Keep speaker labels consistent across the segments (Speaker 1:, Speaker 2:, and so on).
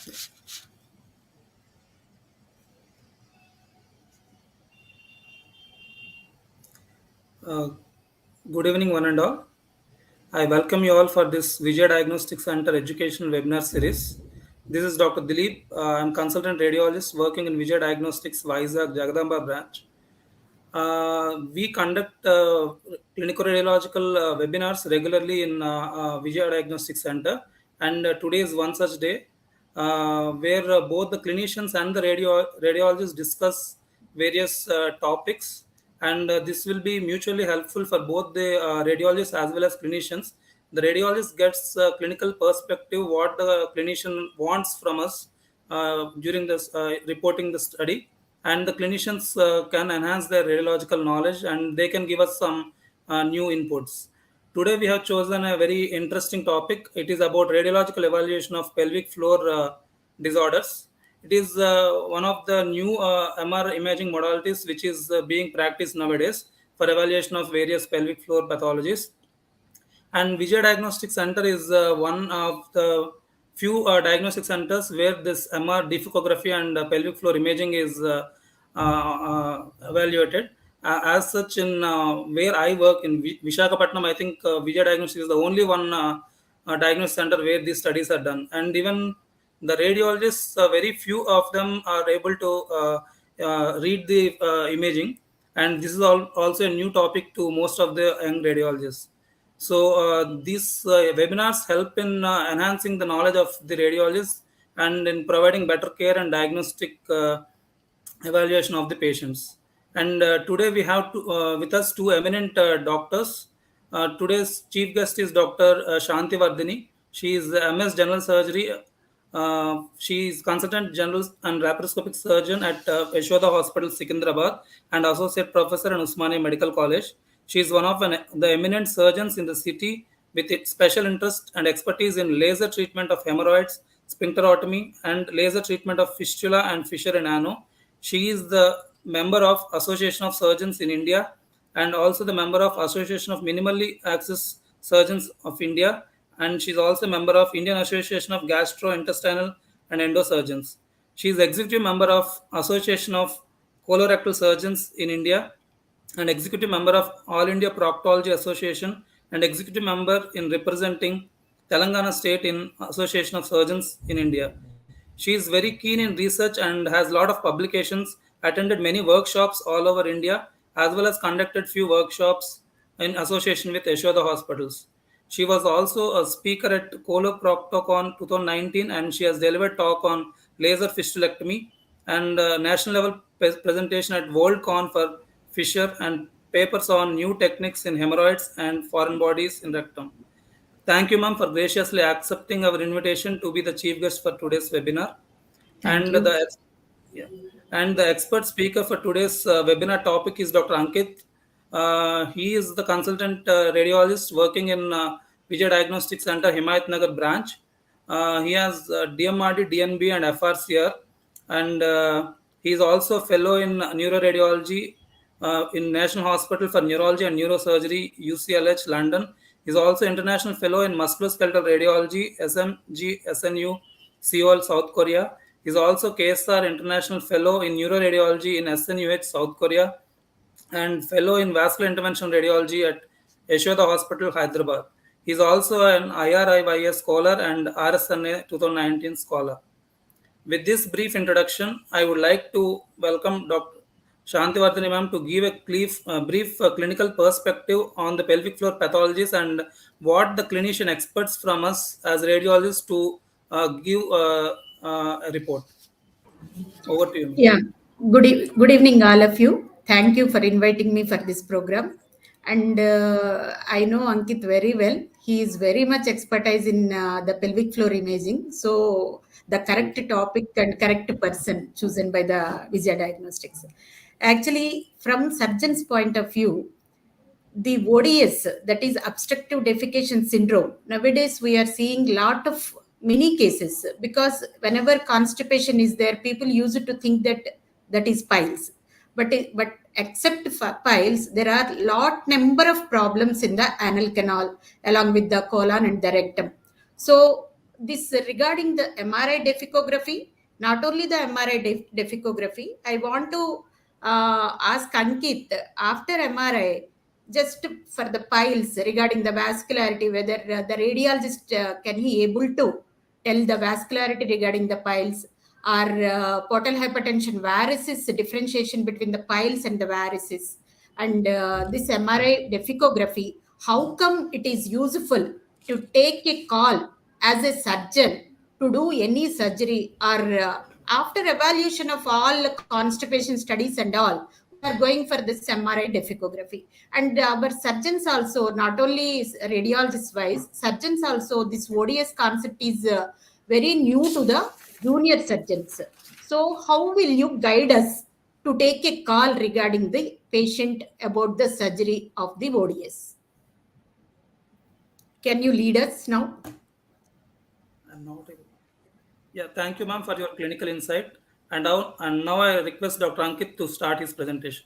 Speaker 1: Good evening, one and all. I welcome you all for this Vijay Diagnostic Center Educational Webinar Series. This is Dr. Dileep. I'm consultant radiologist working in Vijay Diagnostics Vizag Jagadamba branch. We conduct clinical radiological webinars regularly in Vijay Diagnostic Center, and today is one such day where both the clinicians and the radiologists discuss various topics, and this will be mutually helpful for both the radiologists as well as clinicians. The radiologist gets clinical perspective, what the clinician wants from us during this reporting the study, and the clinicians can enhance their radiological knowledge and they can give us some new inputs. Today we have chosen a very interesting topic. It is about radiological evaluation of pelvic floor disorders. It is one of the new MR imaging modalities which is being practiced nowadays for evaluation of various pelvic floor pathologies. And Vijay Diagnostic Center is one of the few diagnostic centers where this MR Difficultgraphy and pelvic floor imaging is evaluated. As such, in where I work in Vishakhapatnam, I think Vijay Diagnostic is the only one diagnostic center where these studies are done. And even the radiologists, very few of them are able to read the imaging. And this is also a new topic to most of the young radiologists. So these webinars help in enhancing the knowledge of the radiologists and in providing better care and diagnostic evaluation of the patients. And today we have with us two eminent doctors. Today's chief guest is Dr. Santhi Vardhani. She is MS General Surgery. She is consultant general and laparoscopic surgeon at Yashoda Hospital, Secunderabad, and associate professor in Usmania Medical College. She is one of the eminent surgeons in the city with its special interest and expertise in laser treatment of hemorrhoids, sphincterotomy, and laser treatment of fistula and fissure in ano. She is the member of Association of Surgeons in India and also the member of Association of Minimally Access Surgeons of India, and she is also a member of Indian Association of Gastrointestinal and Endosurgeons. She is executive member of Association of Colorectal Surgeons in India and executive member of All India Proctology Association and executive member in representing Telangana State in Association of Surgeons in India. She is very keen in research and has a lot of publications, attended many workshops all over India, as well as conducted few workshops in association with Yashoda Hospitals. She was also a speaker at Coloproctocon 2019 and she has delivered talk on laser fistulectomy and national level presentation at WorldCon for fissure and papers on new techniques in hemorrhoids and foreign bodies in rectum. Thank you, ma'am, for graciously accepting our invitation to be the chief guest for today's webinar.
Speaker 2: Thank you.
Speaker 1: And the expert speaker for today's webinar topic is Dr. Ankit. He is the consultant radiologist working in Vijay Diagnostic Center, Himayat Nagar branch. He has DMRD, DNB, and FRCR, and he is also a fellow in neuroradiology in National Hospital for Neurology and Neurosurgery, UCLH, London. He is also international fellow in musculoskeletal radiology, SMG, SNU, Seoul, South Korea. He is also KSR International Fellow in Neuroradiology in SNUH, South Korea, and Fellow in Vascular Intervention Radiology at Yashoda Hospital, Hyderabad. He is also an IRIYS scholar and RSNA 2019 scholar. With this brief introduction, I would like to welcome Dr. Santhi Vardhani ma'am to give a brief clinical perspective on the pelvic floor pathologies and what the clinician experts from us as radiologists to give a report. Over to you.
Speaker 2: Yeah, good evening, all of you. Thank you for inviting me for this program. And I know Ankit very well. He is very much expertise in the pelvic floor imaging. So the correct topic and correct person chosen by the Vijay Diagnostics. Actually, from surgeon's point of view, the ODS, that is obstructive defecation syndrome, nowadays we are seeing lot of many cases because whenever constipation is there, people used to think that is piles. But except for piles, there are number of problems in the anal canal along with the colon and the rectum. So this regarding the MRI Defecation, not only the MRI Defecation, I want to ask Ankit, after MRI, just for the piles regarding the vascularity, whether the radiologist can he able to tell the vascularity regarding the piles, or portal hypertension varices, differentiation between the piles and the varices, and this MRI Defecation, how come it is useful to take a call as a surgeon to do any surgery, or after evaluation of all constipation studies and all, we are going for this MRI Defecation. And our surgeons also, not only radiologist wise, surgeons also, this ODS concept is very new to the junior surgeons. So how will you guide us to take a call regarding the patient about the surgery of the ODS? Can you lead us now?
Speaker 1: I'm not able. Yeah, thank you, ma'am, for your clinical insight. And now I request Dr. Ankit to start his presentation.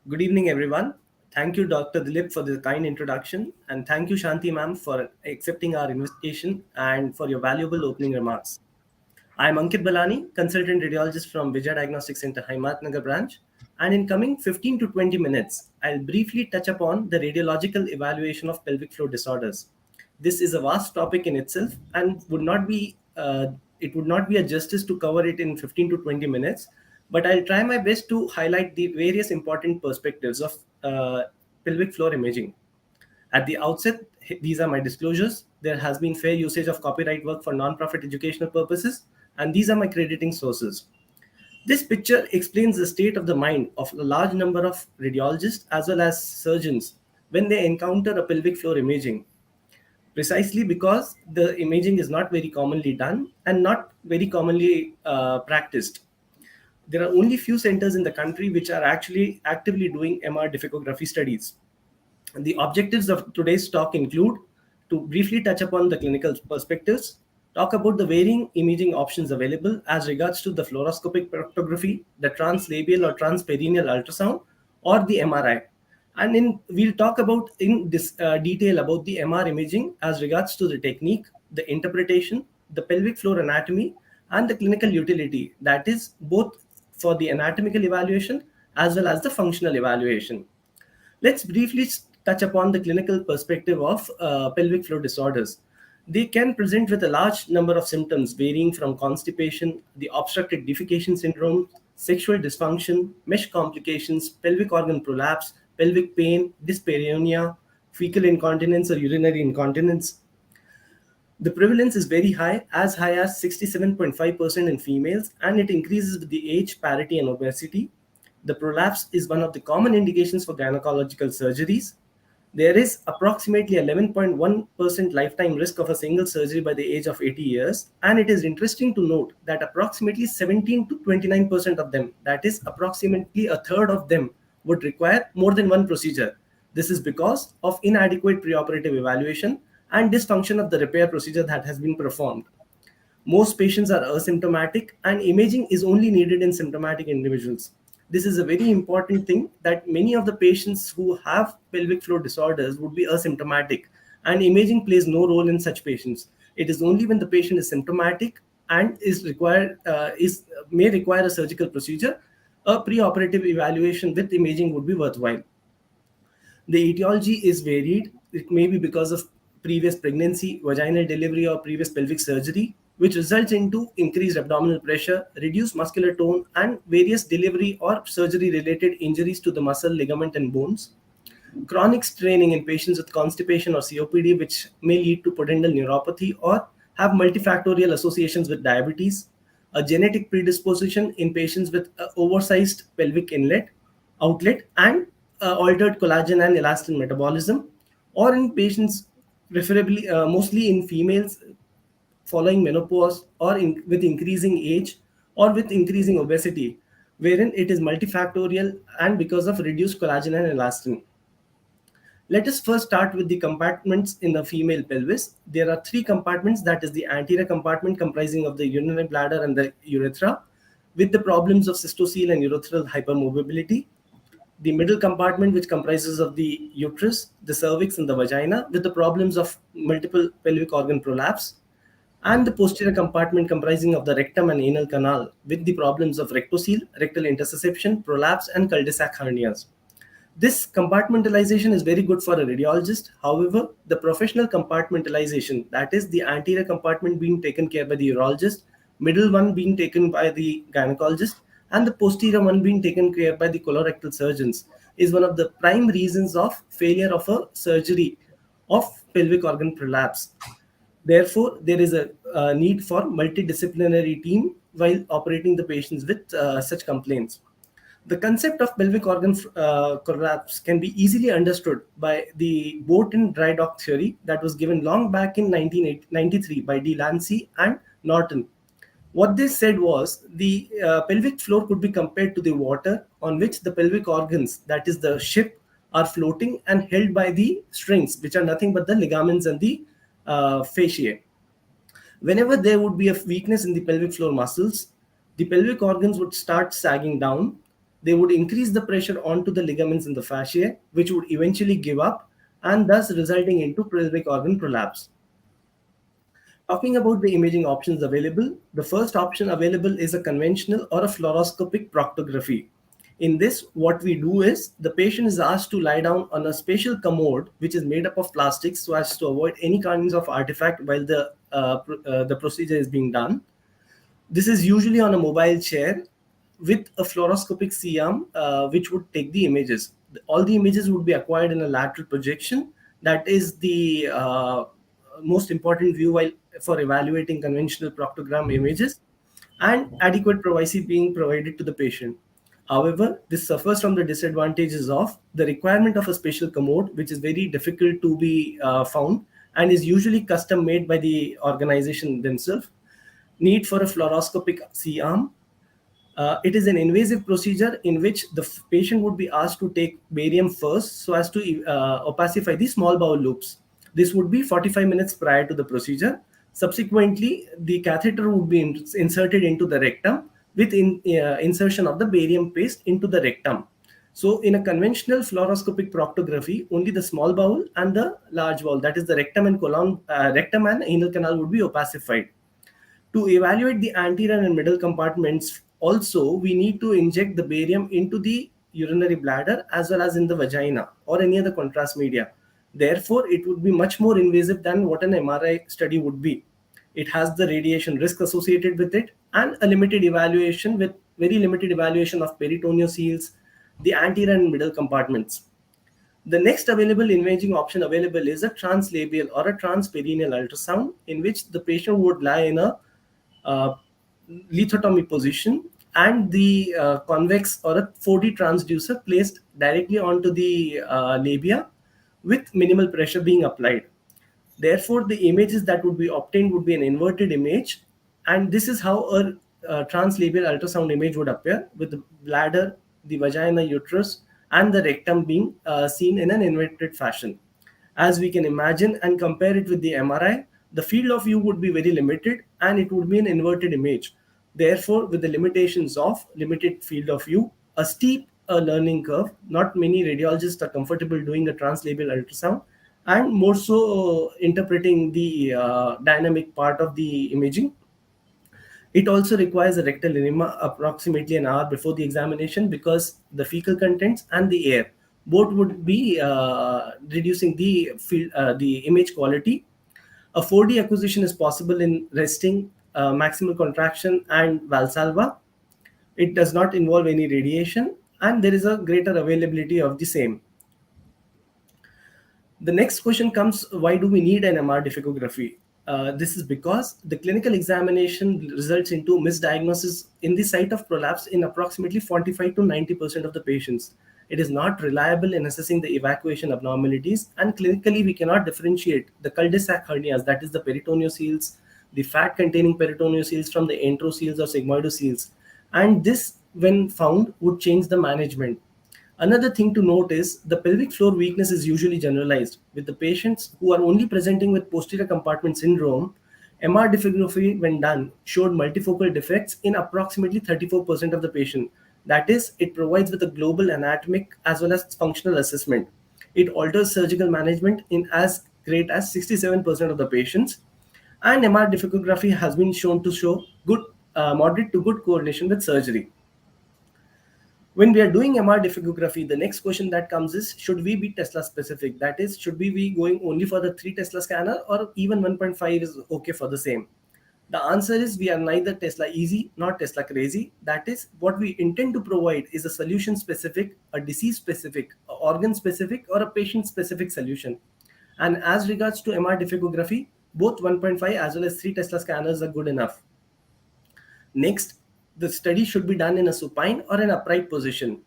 Speaker 3: Good evening, everyone. Thank you, Dr. Dileep, for the kind introduction. And thank you, Santhi, ma'am, for accepting our invitation and for your valuable opening remarks. I am Ankit Balani, consultant radiologist from Vijay Diagnostic Center, Himatnagar branch. And in coming 15 to 20 minutes, I'll briefly touch upon the radiological evaluation of pelvic floor disorders. This is a vast topic in itself and it would not be a justice to cover it in 15 to 20 minutes, but I'll try my best to highlight the various important perspectives of pelvic floor imaging. At the outset, these are my disclosures. There has been fair usage of copyright work for non-profit educational purposes, and these are my crediting sources. This picture explains the state of the mind of a large number of radiologists as well as surgeons when they encounter a pelvic floor imaging, precisely because the imaging is not very commonly done and not very commonly practiced. There are only few centers in the country which are actually actively doing MR difficography studies. And the objectives of today's talk include to briefly touch upon the clinical perspectives, talk about the varying imaging options available as regards to the fluoroscopic proctography, the translabial or transperineal ultrasound, or the MRI. And we'll talk about in this detail about the MR imaging as regards to the technique, the interpretation, the pelvic floor anatomy, and the clinical utility, that is both for the anatomical evaluation as well as the functional evaluation. Let's briefly touch upon the clinical perspective of pelvic floor disorders. They can present with a large number of symptoms varying from constipation, the obstructed defecation syndrome, sexual dysfunction, mesh complications, pelvic organ prolapse, pelvic pain, dyspareunia, fecal incontinence or urinary incontinence. The prevalence is very high as 67.5% in females, and it increases with the age, parity, and obesity. The prolapse is one of the common indications for gynecological surgeries. There is approximately 11.1% lifetime risk of a single surgery by the age of 80 years, and it is interesting to note that approximately 17 to 29% of them, that is approximately a third of them, would require more than one procedure. This is because of inadequate preoperative evaluation and dysfunction of the repair procedure that has been performed. Most patients are asymptomatic, and imaging is only needed in symptomatic individuals. This is a very important thing, that many of the patients who have pelvic floor disorders would be asymptomatic, and imaging plays no role in such patients. It is only when the patient is symptomatic and may require a surgical procedure, a preoperative evaluation with imaging would be worthwhile. The etiology is varied. It may be because of previous pregnancy, vaginal delivery, or previous pelvic surgery, which results into increased abdominal pressure, reduced muscular tone, and various delivery or surgery-related injuries to the muscle, ligament, and bones. Chronic straining in patients with constipation or COPD, which may lead to pudendal neuropathy or have multifactorial associations with diabetes. A genetic predisposition in patients with oversized pelvic outlet, and altered collagen and elastin metabolism, or in patients preferably mostly in females following menopause, or with increasing age, or with increasing obesity, wherein it is multifactorial and because of reduced collagen and elastin. Let us first start with the compartments in the female pelvis. There are three compartments, that is the anterior compartment comprising of the urinary bladder and the urethra, with the problems of cystocele and urethral hypermobility. the middle compartment, which comprises of the uterus, the cervix, and the vagina, with the problems of multiple pelvic organ prolapse, and the posterior compartment comprising of the rectum and anal canal, with the problems of rectocele, rectal intersusception, prolapse, and cul-de-sac hernias. This compartmentalization is very good for a radiologist. However, the professional compartmentalization, that is the anterior compartment being taken care by the urologist, middle one being taken by the gynecologist, and the posterior one being taken care by the colorectal surgeons, is one of the prime reasons of failure of a surgery of pelvic organ prolapse. Therefore, there is a need for multidisciplinary team while operating the patients with such complaints. The concept of pelvic organ collapse can be easily understood by the boat and dry dock theory that was given long back in 1993 by Delancey and Norton. What they said was the pelvic floor could be compared to the water on which the pelvic organs, that is the ship, are floating and held by the strings, which are nothing but the ligaments and the fasciae. Whenever there would be a weakness in the pelvic floor muscles, the pelvic organs would start sagging down. They would increase the pressure onto the ligaments in the fascia, which would eventually give up, and thus resulting into pelvic organ prolapse. Talking about the imaging options available, the first option available is a conventional or a fluoroscopic proctography. In this, what we do is the patient is asked to lie down on a special commode which is made up of plastics so as to avoid any kinds of artifact while the procedure is being done. This is usually on a mobile chair with a fluoroscopic C-arm which would take the images. All the images would be acquired in a lateral projection. That is the most important view while for evaluating conventional proctogram images, and adequate privacy being provided to the patient. However, this suffers from the disadvantages of the requirement of a special commode, which is very difficult to be found and is usually custom made by the organization themselves. Need for a fluoroscopic C-arm. It is an invasive procedure in which the patient would be asked to take barium first so as to opacify the small bowel loops. This would be 45 minutes prior to the procedure. Subsequently, the catheter would be inserted into the rectum with insertion of the barium paste into the rectum. So in a conventional fluoroscopic proctography, only the small bowel and the large bowel, that is the rectum and anal canal, would be opacified. To evaluate the anterior and middle compartments, also we need to inject the barium into the urinary bladder as well as in the vagina or any other contrast media. Therefore, it would be much more invasive than what an MRI study would be. It has the radiation risk associated with it and a limited evaluation with very limited evaluation of peritoneal seals, the anterior and middle compartments. The next available imaging option available is a translabial or a transperineal ultrasound, in which the patient would lie in a lithotomy position and the convex or a 4D transducer placed directly onto the labia with minimal pressure being applied. Therefore, the images that would be obtained would be an inverted image, and this is how a translabial ultrasound image would appear, with the bladder, the vagina, uterus, and the rectum being seen in an inverted fashion. As we can imagine and compare it with the MRI, the field of view would be very limited and it would be an inverted image. Therefore, with the limitations of limited field of view, a steep learning curve, not many radiologists are comfortable doing a translabial ultrasound, and more so interpreting the dynamic part of the imaging. It also requires a rectal enema approximately an hour before the examination, because the fecal contents and the air both would be reducing the image quality. A 4D acquisition is possible in resting, maximal contraction, and Valsalva. It does not involve any radiation, and there is a greater availability of the same. The next question comes, why do we need an MR difficography? This is because the clinical examination results into misdiagnosis in the site of prolapse in approximately 45 to 90% of the patients. It is not reliable in assessing the evacuation abnormalities, and clinically we cannot differentiate the cul-de-sac hernias, that is the peritoneoceles, the fat-containing peritoneoceles from the enteroceles or sigmoidoceles. And this, when found, would change the management. Another thing to note is the pelvic floor weakness is usually generalized. With the patients who are only presenting with posterior compartment syndrome, MR difficultgraphy, when done, showed multifocal defects in approximately 34% of the patient. That is, it provides with a global anatomic as well as functional assessment. It alters surgical management in as great as 67% of the patients. And MR difficography has been shown to show good, moderate to good correlation with surgery. When we are doing MR difficography, the next question that comes is, should we be Tesla specific? That is, should we be going only for the 3 Tesla scanner, or even 1.5 is okay for the same? The answer is, we are neither Tesla easy nor Tesla crazy. That is, what we intend to provide is a solution specific, a disease specific, a organ specific, or a patient specific solution. And as regards to MR difficography, both 1.5 as well as 3 Tesla scanners are good enough. Next, the study should be done in a supine or an upright position.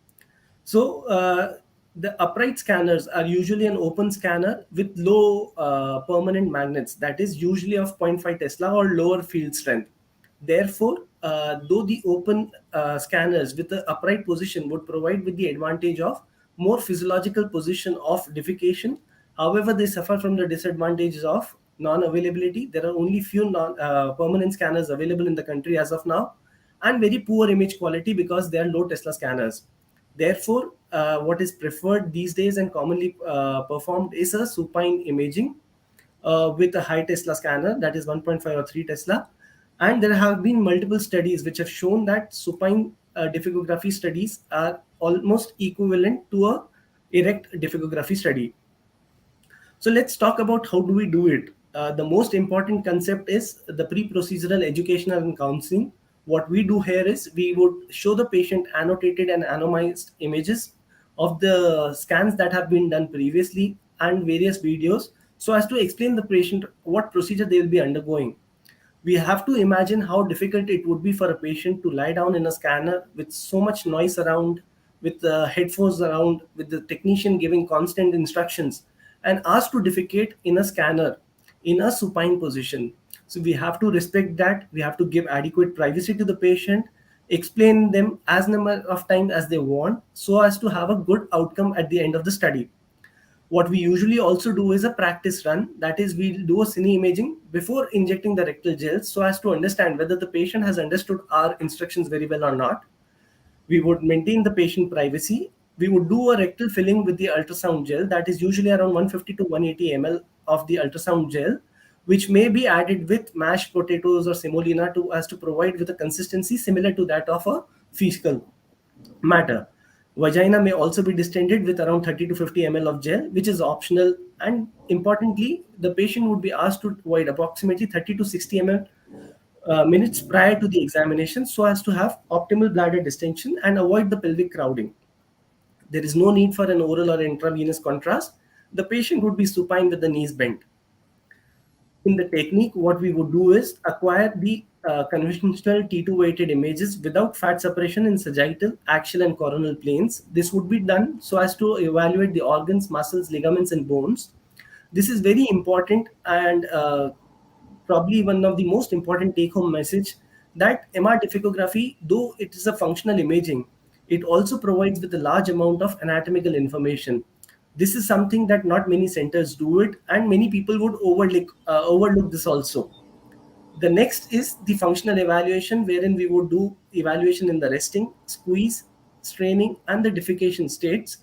Speaker 3: So the upright scanners are usually an open scanner with low permanent magnets, that is usually of 0.5 Tesla or lower field strength. Therefore, though the open scanners with the upright position would provide with the advantage of more physiological position of defecation, however, they suffer from the disadvantages of non-availability. There are only few permanent scanners available in the country as of now, and very poor image quality because they are low Tesla scanners. Therefore, what is preferred these days and commonly performed is a supine imaging with a high Tesla scanner, that is 1.5 or 3 Tesla. And there have been multiple studies which have shown that supine difficography studies are almost equivalent to a erect difficography study. So let's talk about how do we do it. The most important concept is the pre-procedural educational and counseling. What we do here is we would show the patient annotated and anonymized images of the scans that have been done previously and various videos, so as to explain the patient what procedure they will be undergoing. We have to imagine how difficult it would be for a patient to lie down in a scanner with so much noise around, with the headphones around, with the technician giving constant instructions, and asked to defecate in a scanner in a supine position. So we have to respect that. We have to give adequate privacy to the patient, explain them as number of times as they want, so as to have a good outcome at the end of the study. What we usually also do is a practice run. That is, we do a cine imaging before injecting the rectal gels, so as to understand whether the patient has understood our instructions very well or not. We would maintain the patient privacy. We would do a rectal filling with the ultrasound gel, that is usually around 150 to 180 ml of the ultrasound gel, which may be added with mashed potatoes or semolina to provide with a consistency similar to that of a fecal matter. Vagina may also be distended with around 30 to 50 ml of gel, which is optional. And importantly, the patient would be asked to avoid approximately 30 to 60 ml minutes prior to the examination, so as to have optimal bladder distension and avoid the pelvic crowding. There is no need for an oral or intravenous contrast. The patient would be supine with the knees bent. In the technique, what we would do is acquire the conventional T2 weighted images without fat separation in sagittal, axial, and coronal planes. This would be done so as to evaluate the organs, muscles, ligaments, and bones. This is very important, and probably one of the most important take home message, that MR difficography, though it is a functional imaging, it also provides with a large amount of anatomical information. This is something that not many centers do it, and many people would overlook this also. The next is the functional evaluation, wherein we would do evaluation in the resting, squeeze, straining, and the defecation states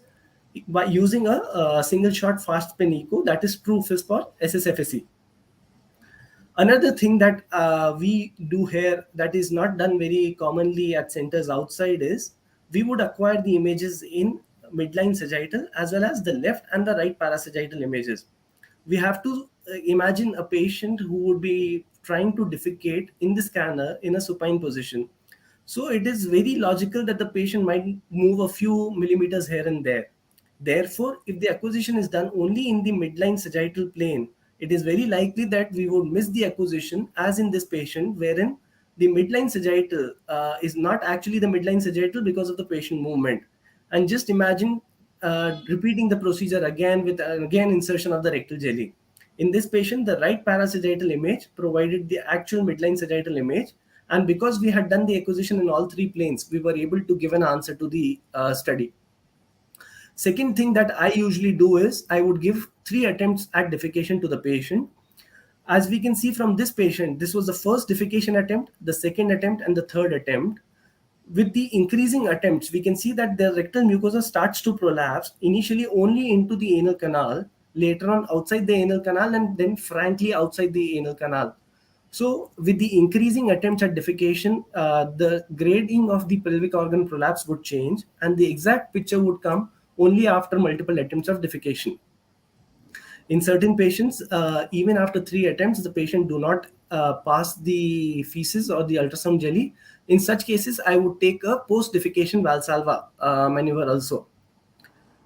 Speaker 3: by using a single shot fast spin echo, that is true FISP or SSFSE. Another thing that we do here that is not done very commonly at centers outside is we would acquire the images in midline sagittal as well as the left and the right parasagittal images. We have to imagine a patient who would be trying to defecate in the scanner in a supine position. So it is very logical that the patient might move a few millimeters here and there. Therefore, if the acquisition is done only in the midline sagittal plane, it is very likely that we would miss the acquisition, as in this patient, wherein the midline sagittal is not actually the midline sagittal because of the patient movement. And just imagine repeating the procedure again with again insertion of the rectal jelly. In this patient, the right parasagittal image provided the actual midline sagittal image, and because we had done the acquisition in all 3 planes, we were able to give an answer to the study. Second thing that I usually do is I would give 3 attempts at defecation to the patient. As we can see from this patient, this was the first defecation attempt, the second attempt, and the third attempt. With the increasing attempts, we can see that the rectal mucosa starts to prolapse initially only into the anal canal, later on outside the anal canal, and then frankly outside the anal canal. So with the increasing attempts at defecation, the grading of the pelvic organ prolapse would change, and the exact picture would come only after multiple attempts of defecation. In certain patients, even after 3 attempts, the patient do not pass the feces or the ultrasound jelly. In such cases, I would take a post-defecation Valsalva maneuver also.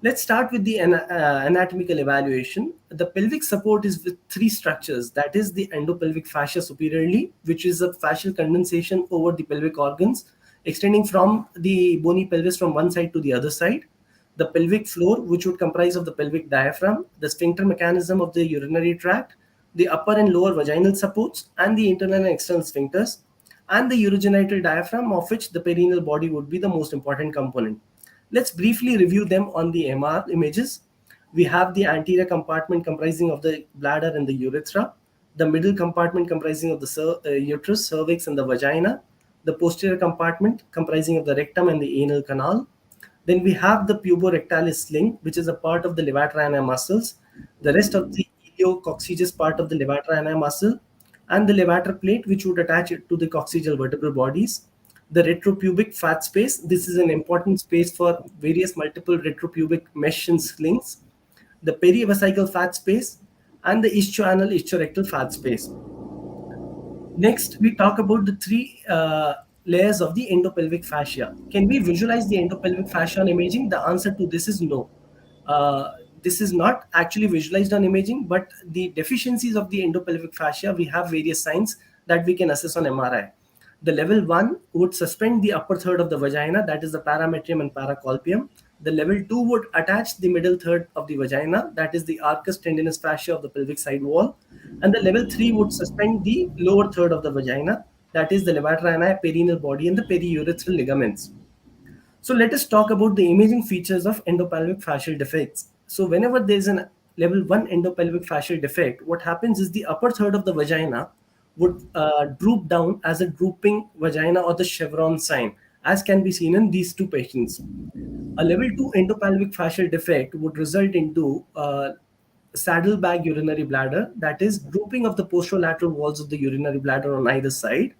Speaker 3: Let's start with the anatomical evaluation. The pelvic support is with 3 structures. That is the endopelvic fascia superiorly, which is a fascial condensation over the pelvic organs, extending from the bony pelvis from one side to the other side. The pelvic floor, which would comprise of the pelvic diaphragm, the sphincter mechanism of the urinary tract, the upper and lower vaginal supports, and the internal and external sphincters, and the urogenital diaphragm, of which the perineal body would be the most important component. Let's briefly review them on the MR images. We have the anterior compartment comprising of the bladder and the urethra, the middle compartment comprising of the uterus, cervix, and the vagina, the posterior compartment comprising of the rectum and the anal canal. Then we have the puborectalis sling, which is a part of the levator ani muscles, the rest of the iliococcygeus part of the levator ani muscle, and the levator plate, which would attach it to the coccygeal vertebral bodies. The retropubic fat space, this is an important space for various multiple retropubic mesh and slings. The perivesical fat space, and the ischioanal ischiorectal fat space. Next, we talk about the 3 layers of the endopelvic fascia. Can we visualize the endopelvic fascia on imaging? The answer to this is no. Uh, this is not actually visualized on imaging, but the deficiencies of the endopelvic fascia, we have various signs that we can assess on MRI. The level 1 would suspend the upper third of the vagina, that is the parametrium and paracolpium. The level 2 would attach the middle third of the vagina, that is the arcus tendinous fascia of the pelvic side wall. And the level 3 would suspend the lower third of the vagina, that is the levator ani, perineal body, and the periurethral ligaments. So let us talk about the imaging features of endopelvic fascial defects. So whenever there is an level 1 endopelvic fascial defect, what happens is the upper third of the vagina would droop down as a drooping vagina or the chevron sign, as can be seen in these 2 patients. A level 2 endopelvic fascial defect would result into saddlebag urinary bladder, that is drooping of the posterolateral walls of the urinary bladder on either side,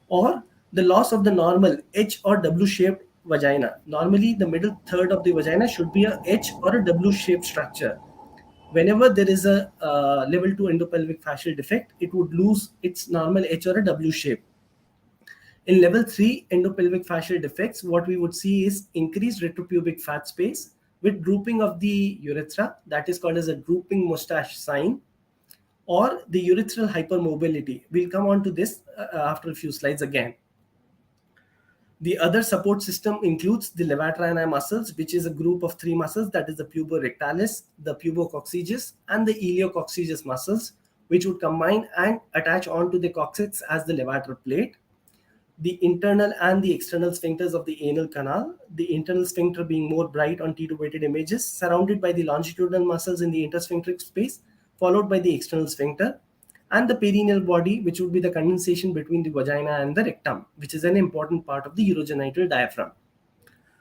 Speaker 3: or the loss of the normal H or W shaped vagina. Normally, the middle third of the vagina should be a H or a W shaped structure. Whenever there is a level 2 endopelvic fascial defect, it would lose its normal H or a W shape. In level 3 endopelvic fascial defects, what we would see is increased retropubic fat space with drooping of the urethra, that is called as a drooping mustache sign, or the urethral hypermobility. We'll come on to this after a few slides again. The other support system includes the levator ani muscles, which is a group of 3 muscles, that is the puborectalis, the pubococcygeus, and the iliococcygeus muscles, which would combine and attach onto the coccyx as the levator plate. The internal and the external sphincters of the anal canal, the internal sphincter being more bright on T2 weighted images, surrounded by the longitudinal muscles in the intersphincteric space, followed by the external sphincter, and the perineal body, which would be the condensation between the vagina and the rectum, which is an important part of the urogenital diaphragm.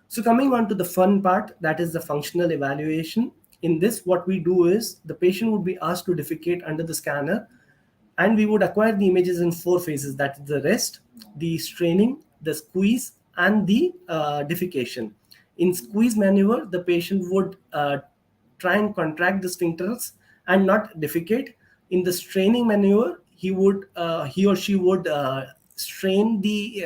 Speaker 3: So coming on to the fun part, that is the functional evaluation. In this, what we do is the patient would be asked to defecate under the scanner, and we would acquire the images in 4 phases, that is the rest, the straining, the squeeze, and the defecation. In squeeze maneuver, the patient would try and contract the sphincters and not defecate. In the straining maneuver, he or she would strain the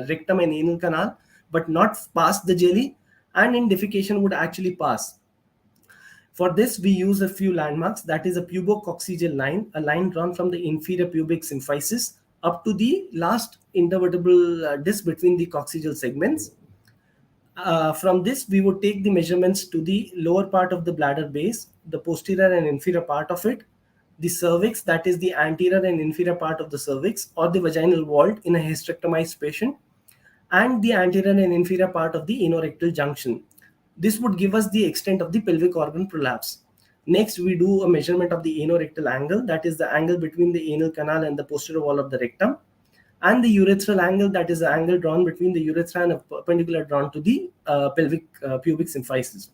Speaker 3: rectum and anal canal, but not pass the jelly, and in defecation would actually pass. For this, we use a few landmarks, that is a pubococcygeal line, a line drawn from the inferior pubic symphysis up to the last intervertebral disc between the coccygeal segments. From this, we would take the measurements to the lower part of the bladder base, the posterior and inferior part of it, the cervix, that is the anterior and inferior part of the cervix or the vaginal vault in a hysterectomized patient, and the anterior and inferior part of the anorectal junction. This would give us the extent of the pelvic organ prolapse. Next, we do a measurement of the anorectal angle, that is the angle between the anal canal and the posterior wall of the rectum. and the urethral angle, that is the angle drawn between the urethra and a perpendicular drawn to the pelvic pubic symphysis.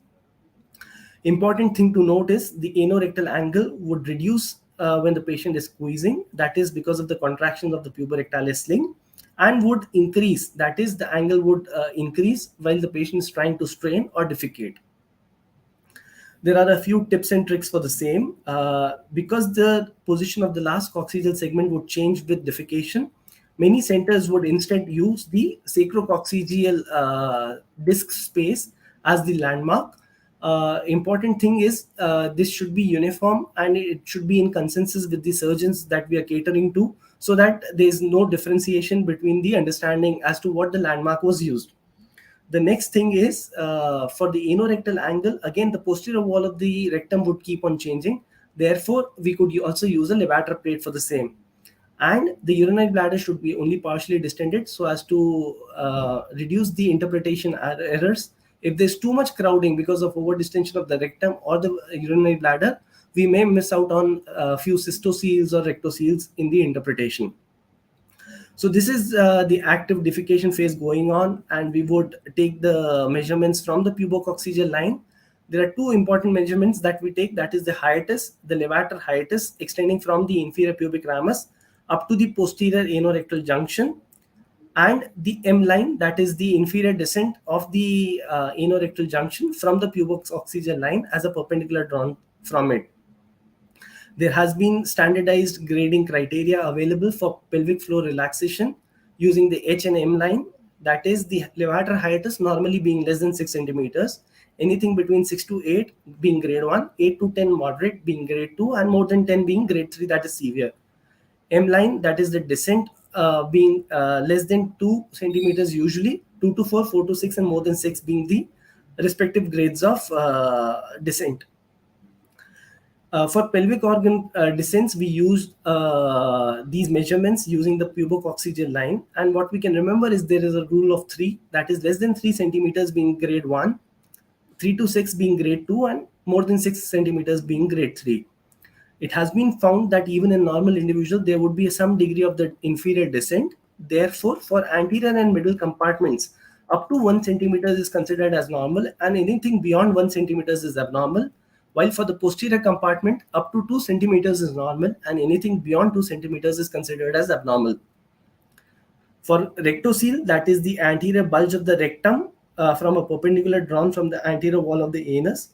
Speaker 3: Important thing to note is the anorectal angle would reduce when the patient is squeezing, that is because of the contraction of the puborectalis sling, and would increase, that is the angle would increase while the patient is trying to strain or defecate. There are a few tips and tricks for the same. Because the position of the last coccygeal segment would change with defecation, many centers would instead use the sacrococcygeal disc space as the landmark. Important thing is this should be uniform and it should be in consensus with the surgeons that we are catering to, so that there is no differentiation between the understanding as to what the landmark was used. The next thing is for the anorectal angle, again the posterior wall of the rectum would keep on changing. Therefore, we could also use a levator plate for the same. And the urinary bladder should be only partially distended so as to reduce the interpretation errors. If there's too much crowding because of over distension of the rectum or the urinary bladder, we may miss out on a few cystoceles or rectoceles in the interpretation. So this is the active defecation phase going on, and we would take the measurements from the pubococcygeal line. There are two important measurements that we take, that is the hiatus, the levator hiatus extending from the inferior pubic ramus up to the posterior anorectal junction, and the M line, that is the inferior descent of the anorectal junction from the pubococcygeal line as a perpendicular drawn from it. There has been standardized grading criteria available for pelvic floor relaxation using the H and M line, that is the levator hiatus normally being less than 6 centimeters, anything between 6 to 8 being grade 1, 8 to 10 moderate being grade 2, and more than 10 being grade 3, that is severe. M line, that is the descent being less than 2 centimeters usually, 2 to 4, 4 to 6, and more than 6 being the respective grades of descent. For pelvic organ descents, we used these measurements using the pubococcygeal line. And what we can remember is there is a rule of 3, that is less than 3 centimeters being grade 1, 3 to 6 being grade 2, and more than 6 centimeters being grade 3. It has been found that even in normal individual, there would be some degree of the inferior descent. Therefore, for anterior and middle compartments, up to 1 centimeter is considered as normal, and anything beyond 1 centimeter is abnormal. While for the posterior compartment, up to 2 centimeters is normal, and anything beyond 2 centimeters is considered as abnormal. For rectocele, that is the anterior bulge of the rectum from a perpendicular drawn from the anterior wall of the anus,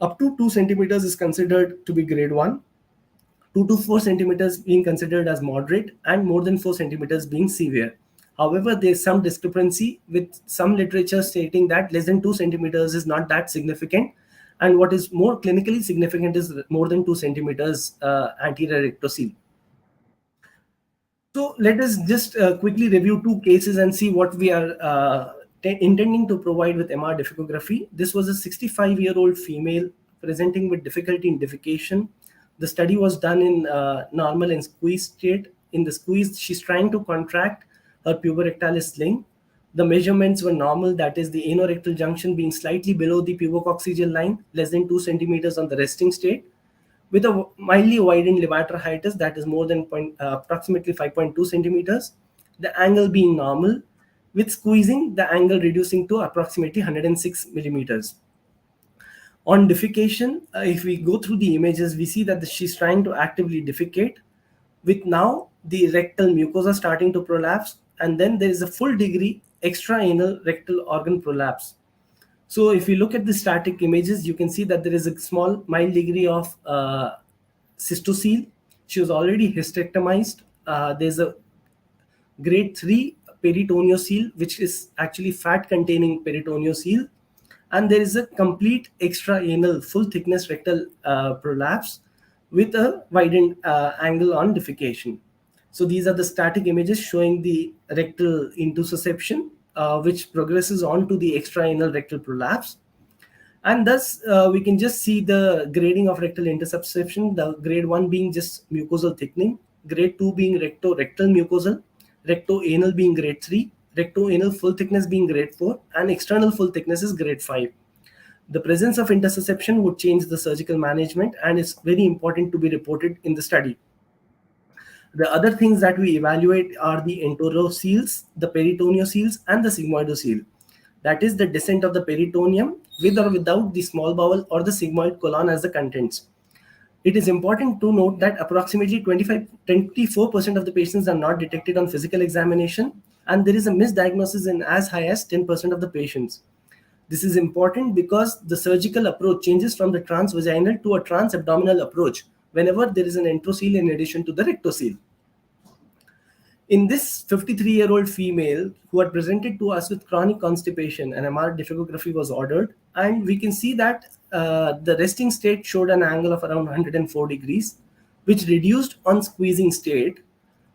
Speaker 3: up to 2 centimeters is considered to be grade 1, 2 to 4 centimeters being considered as moderate, and more than 4 centimeters being severe. However, there is some discrepancy with some literature stating that less than 2 centimeters is not that significant, and what is more clinically significant is more than 2 centimeters anterior rectocele. So let us just quickly review 2 cases and see what we are intending to provide with MR difficultgraphy. This was a 65-year-old female presenting with difficulty in defecation. The study was done in normal and squeezed state. In the squeeze, she's trying to contract her puborectalis sling. The measurements were normal, that is the anorectal junction being slightly below the pubococcygeal line, less than 2 centimeters on the resting state, with a mildly widened levator hiatus that is more than approximately 5.2 centimeters. The angle being normal, with squeezing, the angle reducing to approximately 106 millimeters. On defecation, if we go through the images, we see that she's trying to actively defecate, with now the rectal mucosa starting to prolapse, and then there is a full degree extra-anal rectal organ prolapse. So if you look at the static images, you can see that there is a small mild degree of cystocele. She was already hysterectomized. There's a grade 3 peritoneocele, which is actually fat-containing peritoneocele. And there is a complete extra-anal full thickness rectal prolapse with a widened angle on defecation. So these are the static images showing the rectal intussusception, which progresses on to the extra-anal rectal prolapse. And thus, we can just see the grading of rectal intussusception, the grade 1 being just mucosal thickening, grade 2 being rectal mucosal, recto-anal being grade 3, recto-anal full thickness being grade 4, and external full thickness is grade 5. The presence of intussusception would change the surgical management, and it's very important to be reported in the study. The other things that we evaluate are the enterocoels, the peritoneocoels, and the sigmoidocele. That is the descent of the peritoneum with or without the small bowel or the sigmoid colon as the contents. It is important to note that approximately 24% of the patients are not detected on physical examination, and there is a misdiagnosis in as high as 10% of the patients. This is important because the surgical approach changes from the transvaginal to a transabdominal approach whenever there is an enterocele in addition to the rectocele. In this 53-year-old female who had presented to us with chronic constipation, an MR difficultgraphy was ordered, and we can see that the resting state showed an angle of around 104 degrees, which reduced on squeezing state.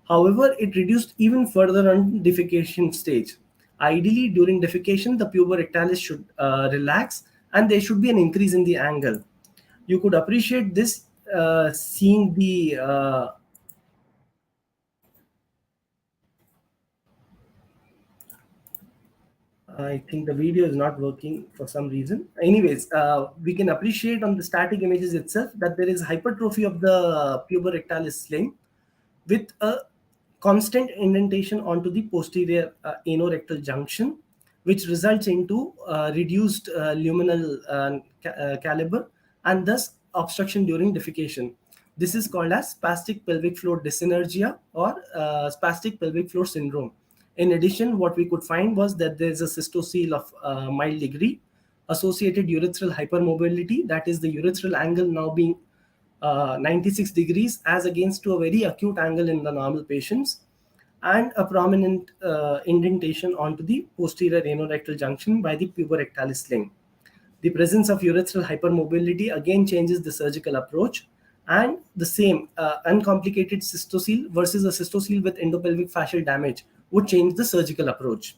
Speaker 3: However, it reduced even further on defecation stage. Ideally, during defecation, the puborectalis should relax and there should be an increase in the angle. You could appreciate this seeing the I think the video is not working for some reason. Anyways, we can appreciate on the static images itself that there is hypertrophy of the puborectalis sling with a constant indentation onto the posterior anorectal junction, which results into reduced luminal caliber and thus obstruction during defecation. This is called as spastic pelvic floor dyssynergia or spastic pelvic floor syndrome. In addition, what we could find was that there is a cystocele of mild degree, associated urethral hypermobility, that is the urethral angle now being 96 degrees as against to a very acute angle in the normal patients, and a prominent indentation onto the posterior anorectal junction by the puborectalis sling. The presence of urethral hypermobility again changes the surgical approach, and the same uncomplicated cystocele versus a cystocele with endopelvic fascial damage would change the surgical approach.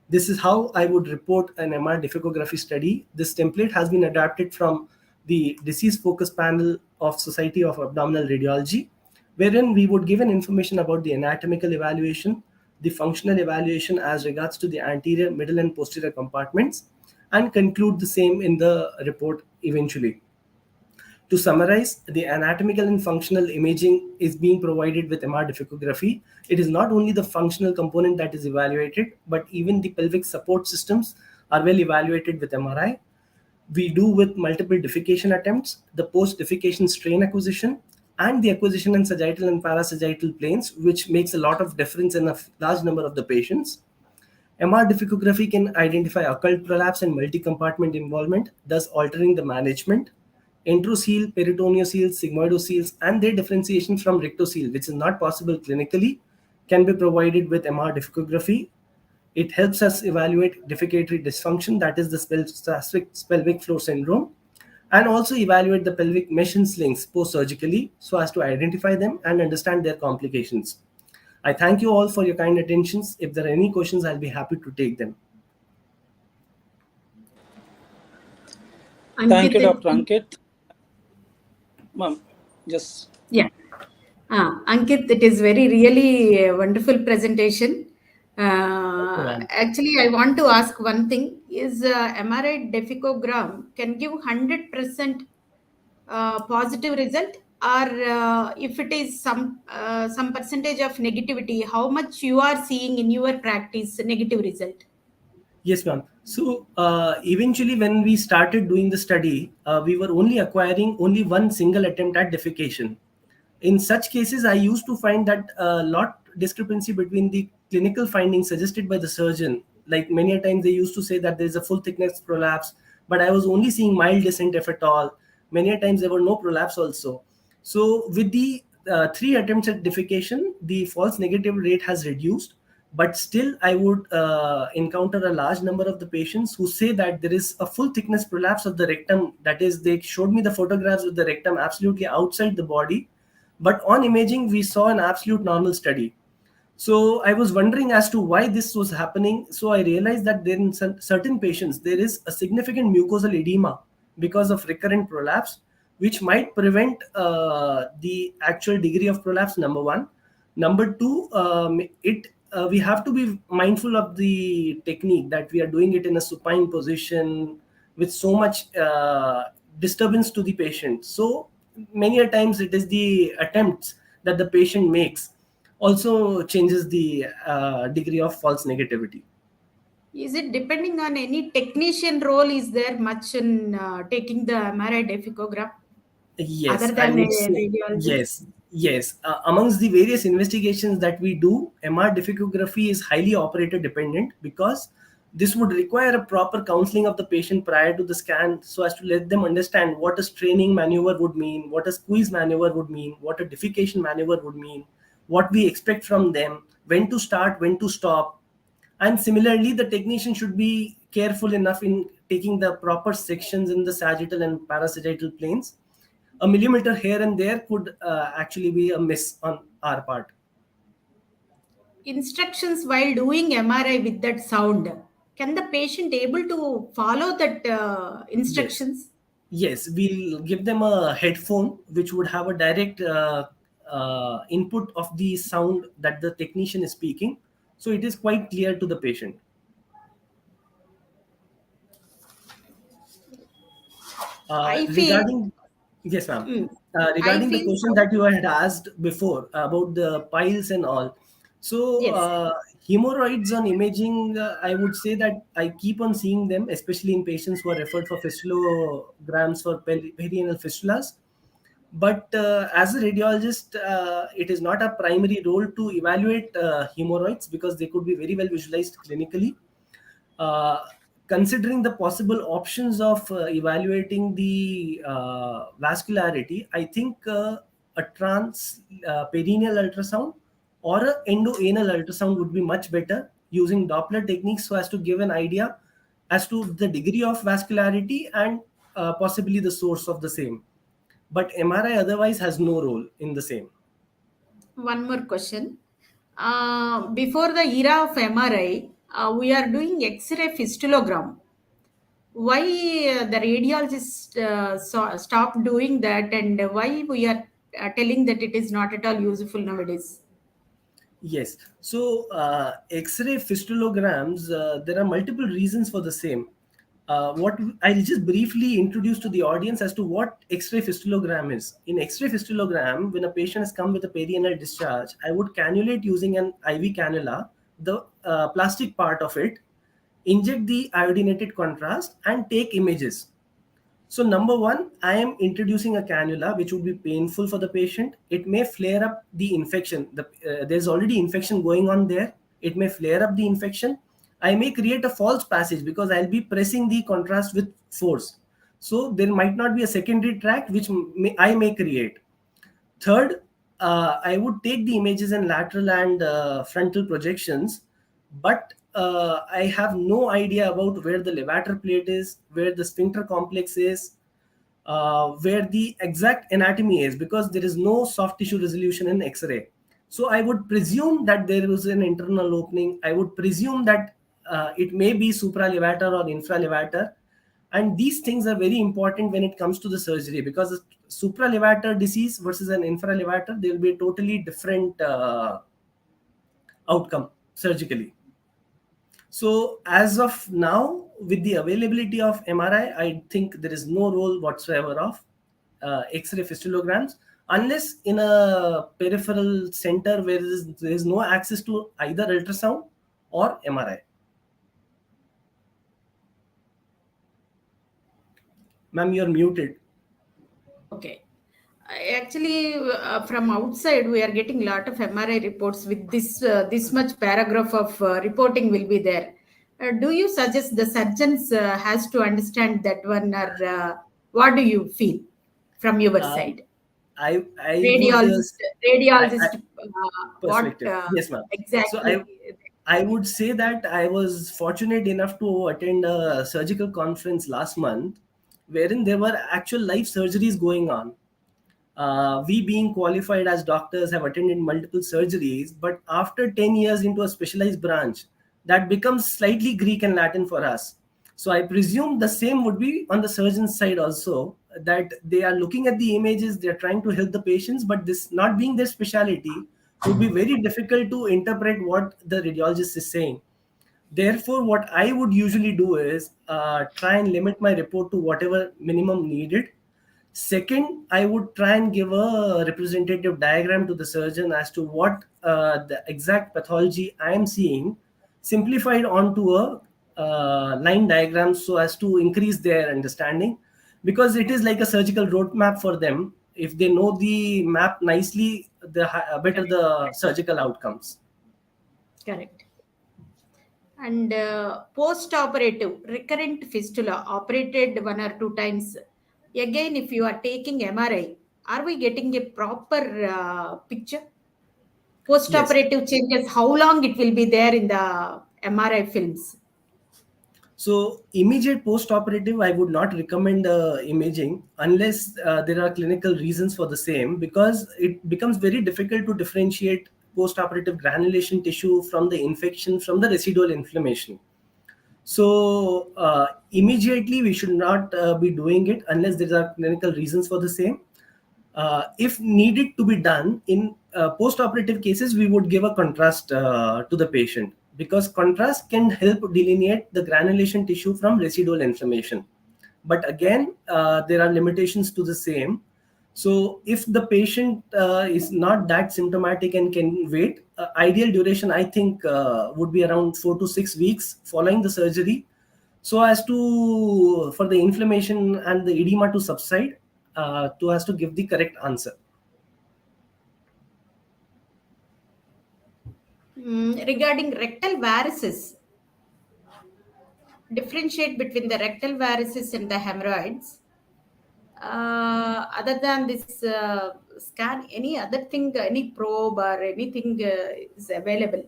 Speaker 3: This is how I would report an MR difficultgraphy study. This template has been adapted from the disease focus panel of Society of Abdominal Radiology, wherein we would give an information about the anatomical evaluation, the functional evaluation as regards to the anterior, middle, and posterior compartments, and conclude the same in the report eventually. To summarize, the anatomical and functional imaging is being provided with MR difficultgraphy. It is not only the functional component that is evaluated, but even the pelvic support systems are well evaluated with MRI. We do with multiple defecation attempts, the post-defecation strain acquisition, and the acquisition in sagittal and parasagittal planes, which makes a lot of difference in a large number of the patients. MR difficultgraphy can identify occult prolapse and multi-compartment involvement, thus altering the management. Enterocele, peritoneocele, sigmoidoceles, and their differentiation from rectocele, which is not possible clinically, can be provided with MR difficultgraphy. It helps us evaluate defecatory dysfunction, that is the spastic pelvic floor syndrome, and also evaluate the pelvic mesh and slings post-surgically so as to identify them and understand their complications. I thank you all for your kind attentions. If there are any questions, I'll be happy to take them.
Speaker 1: Thank you,
Speaker 2: Ankit,
Speaker 1: Dr. Ankit. Ma'am, just
Speaker 2: yeah. Ankit, it is very really a wonderful presentation. Actually, I want to ask one thing: is MRI deficogram can give 100% positive result, or if it is some percentage of negativity, how much you are seeing in your practice negative result?
Speaker 3: Yes, ma'am. So eventually, when we started doing the study, we were only acquiring only one single attempt at defecation. In such cases, I used to find that a lot discrepancy between the clinical findings suggested by the surgeon. Like many a times, they used to say that there is a full thickness prolapse, but I was only seeing mild descent if at all. Many a times, there were no prolapse also. So with the 3 attempts at defecation, the false negative rate has reduced, but still I would encounter a large number of the patients who say that there is a full thickness prolapse of the rectum. That is, they showed me the photographs with the rectum absolutely outside the body, but on imaging we saw an absolute normal study. So I was wondering as to why this was happening. So I realized that there in certain patients there is a significant mucosal edema because of recurrent prolapse, which might prevent the actual degree of prolapse. Number one. Number two, we have to be mindful of the technique that we are doing it in a supine position with so much disturbance to the patient. So many a times it is the attempts that the patient makes also changes the degree of false negativity.
Speaker 2: Is it depending on any technician role? Is there much in taking the MRI deficogram other
Speaker 3: Yes, I
Speaker 2: than a
Speaker 3: would say
Speaker 2: radiologist?
Speaker 3: yes. Yes, amongst the various investigations that we do, MR difficography is highly operator dependent because this would require a proper counseling of the patient prior to the scan so as to let them understand what a straining maneuver would mean, what a squeeze maneuver would mean, what a defecation maneuver would mean, what we expect from them, when to start, when to stop. And similarly, the technician should be careful enough in taking the proper sections in the sagittal and parasagittal planes. A millimeter here and there could actually be a miss on our part.
Speaker 2: Instructions while doing MRI with that sound. Can the patient able to follow that
Speaker 3: Yes.
Speaker 2: instructions?
Speaker 3: Yes, we'll give them a headphone which would have a direct input of the sound that the technician is speaking. So it is quite clear to the patient.
Speaker 2: I feel,
Speaker 3: Regarding, yes, ma'am.
Speaker 2: mm, I
Speaker 3: Regarding the
Speaker 2: feel
Speaker 3: question
Speaker 2: sound.
Speaker 3: that you had asked before about the piles and all, so
Speaker 2: Yes.
Speaker 3: hemorrhoids on imaging, I would say that I keep on seeing them, especially in patients who are referred for fistulograms for perianal fistulas. But as a radiologist, it is not a primary role to evaluate hemorrhoids because they could be very well visualized clinically. uh, Considering the possible options of evaluating the vascularity, I think a trans perineal ultrasound or a endoanal ultrasound would be much better using Doppler techniques so as to give an idea as to the degree of vascularity and possibly the source of the same. But MRI otherwise has no role in the same.
Speaker 2: One more question. Before the era of MRI, we are doing X-ray fistulogram. Why the radiologists stopped doing that, and why we are telling that it is not at all useful nowadays?
Speaker 3: Yes. So, X-ray fistulograms, there are multiple reasons for the same. What I'll just briefly introduce to the audience as to what X-ray fistulogram is. In X-ray fistulogram, when a patient has come with a perianal discharge, I would cannulate using an IV cannula, the plastic part of it, inject the iodinated contrast, and take images. So number one, I am introducing a cannula, which would be painful for the patient. It may flare up the infection. There's already infection going on there. It may flare up the infection. I may create a false passage because I'll be pressing the contrast with force. So there might not be a secondary tract which I may create. Third, I would take the images in lateral and frontal projections, but I have no idea about where the levator plate is, where the sphincter complex is, where the exact anatomy is, because there is no soft tissue resolution in X-ray. So I would presume that there is an internal opening. I would presume that it may be supralevator or infralevator, and these things are very important when it comes to the surgery because a supralevator disease versus an infralevator, there will be a totally different outcome surgically. So as of now, with the availability of MRI, I think there is no role whatsoever of X-ray fistulograms unless in a peripheral center where there is no access to either ultrasound or MRI. Ma'am, you're muted.
Speaker 2: Okay. Actually, from outside, we are getting a lot of MRI reports with this much paragraph of reporting will be there. Do you suggest the surgeons has to understand that one, or what do you feel from your
Speaker 3: Um,
Speaker 2: side?
Speaker 3: I would
Speaker 2: Radiologist, what
Speaker 3: perspective. Yes, ma'am. So
Speaker 2: exactly?
Speaker 3: I would say that I was fortunate enough to attend a surgical conference last month, wherein there were actual life surgeries going on. We being qualified as doctors have attended multiple surgeries, but after 10 years into a specialized branch, that becomes slightly Greek and Latin for us. So I presume the same would be on the surgeon's side also, that they are looking at the images, they're trying to help the patients, but this not being their specialty would be very difficult to interpret what the radiologist is saying. Therefore, what I would usually do is try and limit my report to whatever minimum needed. Second, I would try and give a representative diagram to the surgeon as to what the exact pathology I am seeing, simplified onto a line diagram so as to increase their understanding, because it is like a surgical roadmap for them. If they know the map nicely, the better
Speaker 2: Correct.
Speaker 3: the surgical outcomes.
Speaker 2: Correct. And post-operative recurrent fistula operated 1 or 2 times. Again, if you are taking MRI, are we getting a proper picture?
Speaker 3: Yes.
Speaker 2: Post-operative changes, how long it will be there in the MRI films?
Speaker 3: So immediate post-operative, I would not recommend imaging unless there are clinical reasons for the same, because it becomes very difficult to differentiate post-operative granulation tissue from the infection from the residual inflammation. So immediately we should not be doing it unless there are clinical reasons for the same. If needed to be done in post-operative cases, we would give a contrast to the patient, because contrast can help delineate the granulation tissue from residual inflammation. But again, there are limitations to the same. So if the patient is not that symptomatic and can wait, ideal duration I think would be around 4 to 6 weeks following the surgery, so as to for the inflammation and the edema to subside, to as to give the correct answer.
Speaker 2: Regarding rectal varices, differentiate between the rectal varices and the hemorrhoids. Other than this scan, any other thing, any probe or anything is available?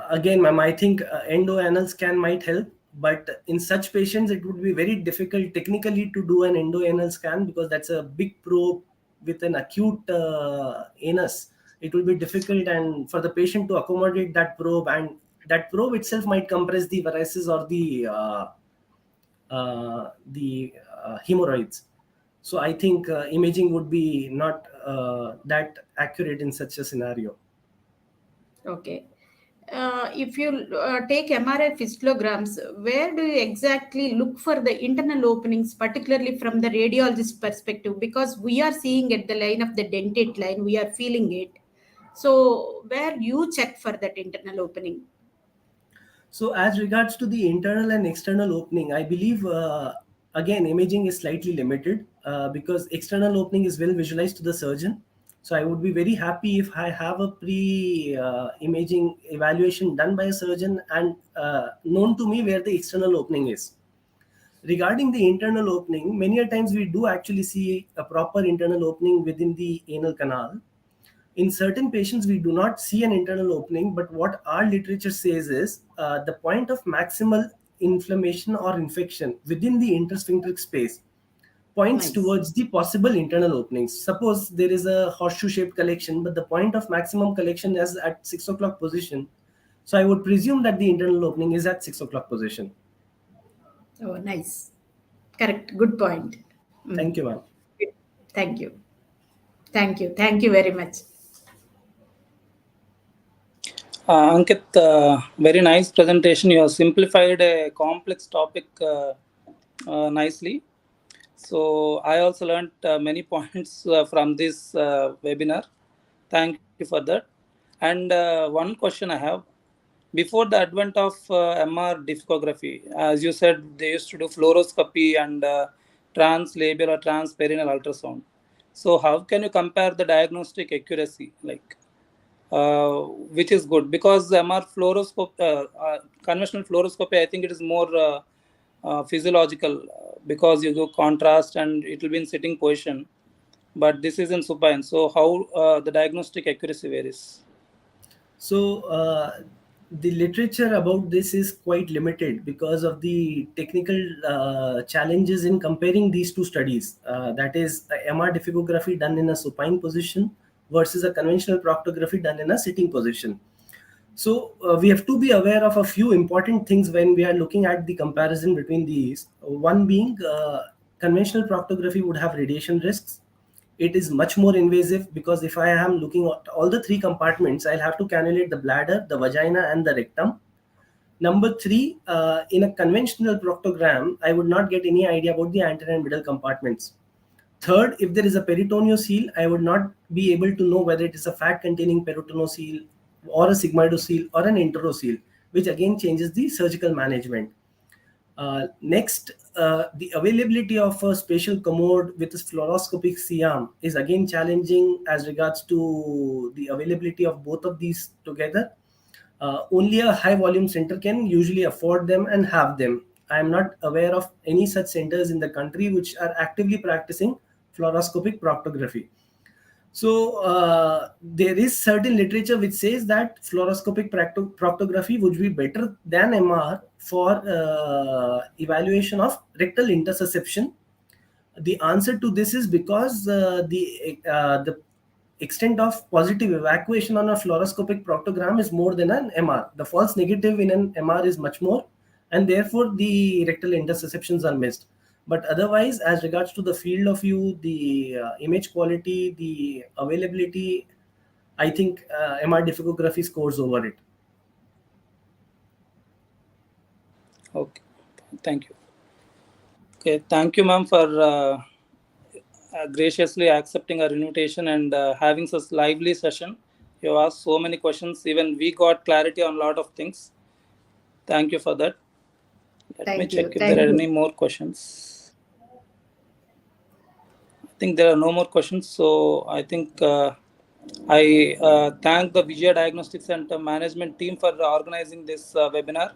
Speaker 3: Again, ma'am, I think endoanal scan might help, but in such patients, it would be very difficult technically to do an endoanal scan, because that's a big probe with an acute anus. It will be difficult, and for the patient to accommodate that probe, and that probe itself might compress the varices or the hemorrhoids. So I think imaging would be not that accurate in such a scenario.
Speaker 2: Okay. If you take MRI fistulograms, where do you exactly look for the internal openings, particularly from the radiologist perspective? Because we are seeing at the line of the dentate line, we are feeling it. So where you check for that internal opening?
Speaker 3: So as regards to the internal and external opening, I believe again imaging is slightly limited because external opening is well visualized to the surgeon. So I would be very happy if I have a pre-imaging evaluation done by a surgeon and known to me where the external opening is. Regarding the internal opening, many a times we do actually see a proper internal opening within the anal canal. In certain patients, we do not see an internal opening, but what our literature says is the point of maximal inflammation or infection within the intersphincteric space points
Speaker 2: Nice.
Speaker 3: towards the possible internal openings. Suppose there is a horseshoe shaped collection, but the point of maximum collection is at 6 o'clock position. So I would presume that the internal opening is at 6 o'clock position.
Speaker 2: Oh, nice. Correct. Good point.
Speaker 3: Thank you, ma'am.
Speaker 2: Thank you. Thank you. Thank you very much.
Speaker 1: Ankit, very nice presentation. You have simplified a complex topic nicely. So I also learned many points from this webinar. Thank you for that. And one question I have. Before the advent of MR difficultgraphy, as you said, they used to do fluoroscopy and translabial or transperineal ultrasound. So how can you compare the diagnostic accuracy, like which is good? Because MR fluoroscope, conventional fluoroscopy, I think it is more physiological because you do contrast and it will be in sitting position. But this is in supine. So how the diagnostic accuracy varies?
Speaker 3: So the literature about this is quite limited because of the technical challenges in comparing these two studies. That is, MR difficultgraphy done in a supine position versus a conventional proctography done in a sitting position. So we have to be aware of a few important things when we are looking at the comparison between these. One being conventional proctography would have radiation risks. It is much more invasive because if I am looking at all the three compartments, I'll have to cannulate the bladder, the vagina, and the rectum. Number three, in a conventional proctogram, I would not get any idea about the anterior and middle compartments. Third, if there is a peritoneocele, I would not be able to know whether it is a fat-containing peritoneocele or a sigmoidocele or an enterocele, which again changes the surgical management. Next, the availability of a spatial commode with a fluoroscopic C-arm is again challenging as regards to the availability of both of these together. Only a high volume center can usually afford them and have them. I am not aware of any such centers in the country which are actively practicing fluoroscopic proctography. So there is certain literature which says that fluoroscopic proctography would be better than MR for evaluation of rectal intersusception. The answer to this is because the extent of positive evacuation on a fluoroscopic proctogram is more than an MR. The false negative in an MR is much more, and therefore the rectal intersusceptions are missed. But otherwise, as regards to the field of view, the image quality, the availability, I think MR difficography scores over it.
Speaker 1: Okay, thank you. Okay, thank you, ma'am, for graciously accepting our invitation and having such lively session. You asked so many questions. Even we got clarity on a lot of things. Thank you for that. Let me check if there are any more questions. I think there are no more questions. So I think I thank the Vijaya Diagnostic Center management team for organizing this webinar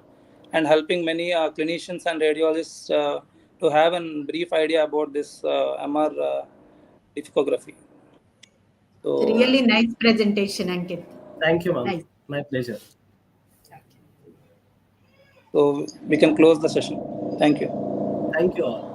Speaker 1: and helping many clinicians and radiologists to have a brief idea about this MR difficography. So,
Speaker 2: really nice presentation, Ankit.
Speaker 3: Thank you, ma'am.
Speaker 2: Nice.
Speaker 3: My pleasure.
Speaker 1: So we can close the session. Thank you.
Speaker 3: Thank you all.